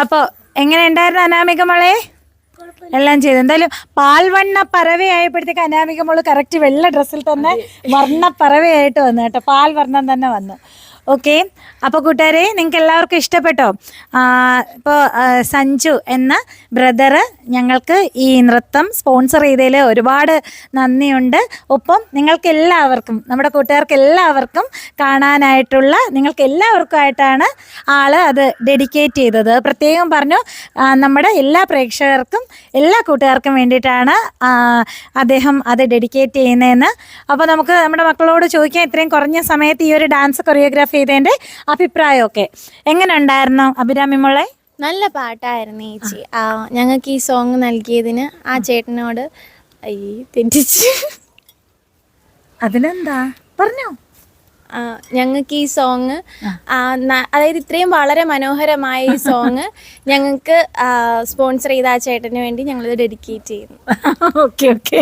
അപ്പോൾ എങ്ങനെ ഉണ്ടായിരുന്നു അനാമിക മോളെ? എല്ലാം ചെയ്തു. എന്തായാലും പാൽവണ്ണ പറവയായപ്പോഴത്തേക്ക് അനാമിക മോള് കറക്റ്റ് വെള്ള ഡ്രസ്സിൽ തന്നെ വർണ്ണ പറവയായിട്ട് വന്നു കേട്ടോ. പാൽ വർണ്ണം തന്നെ വന്നു. ഓക്കെ, അപ്പോൾ കൂട്ടുകാരെ നിങ്ങൾക്ക് എല്ലാവർക്കും ഇഷ്ടപ്പെട്ടോ? ഇപ്പോൾ സഞ്ജു എന്ന ബ്രദറ് ഞങ്ങൾക്ക് ഈ നൃത്തം സ്പോൺസർ ചെയ്തതിൽ ഒരുപാട് നന്ദിയുണ്ട്. ഒപ്പം നിങ്ങൾക്ക് എല്ലാവർക്കും, നമ്മുടെ കൂട്ടുകാർക്ക് എല്ലാവർക്കും കാണാനായിട്ടുള്ള നിങ്ങൾക്ക് എല്ലാവർക്കുമായിട്ടാണ് ആൾ അത് ഡെഡിക്കേറ്റ് ചെയ്തത്. പ്രത്യേകം പറഞ്ഞു നമ്മുടെ എല്ലാ പ്രേക്ഷകർക്കും എല്ലാ കൂട്ടുകാർക്കും വേണ്ടിയിട്ടാണ് അദ്ദേഹം അത് ഡെഡിക്കേറ്റ് ചെയ്യുന്നതെന്ന്. അപ്പോൾ നമുക്ക് നമ്മുടെ മക്കളോട് ചോദിക്കാം, ഇത്രയും കുറഞ്ഞ സമയത്ത് ഈ ഒരു ഡാൻസ് കൊറിയോഗ്രാഫി ചെയ്തതിൻ്റെ അഭിപ്രായമൊക്കെ എങ്ങനെ ഉണ്ടായിരുന്നു അഭിരാമി മോളെ? നല്ല പാട്ടായിരുന്നു ചേച്ചി. ഞങ്ങൾക്ക് ഈ സോങ് നൽകിയതിന് ആ ചേട്ടനോട് തെറ്റിച്ച്. അതിനെന്താ പറഞ്ഞോ? ഞങ്ങൾക്ക് ഈ സോങ് അതായത് ഇത്രയും വളരെ മനോഹരമായ ഈ സോങ് ഞങ്ങൾക്ക് സ്പോൺസർ ചെയ്ത ആ ചേട്ടന് വേണ്ടി ഞങ്ങളിത് ഡെഡിക്കേറ്റ് ചെയ്യുന്നു. ഓക്കെ.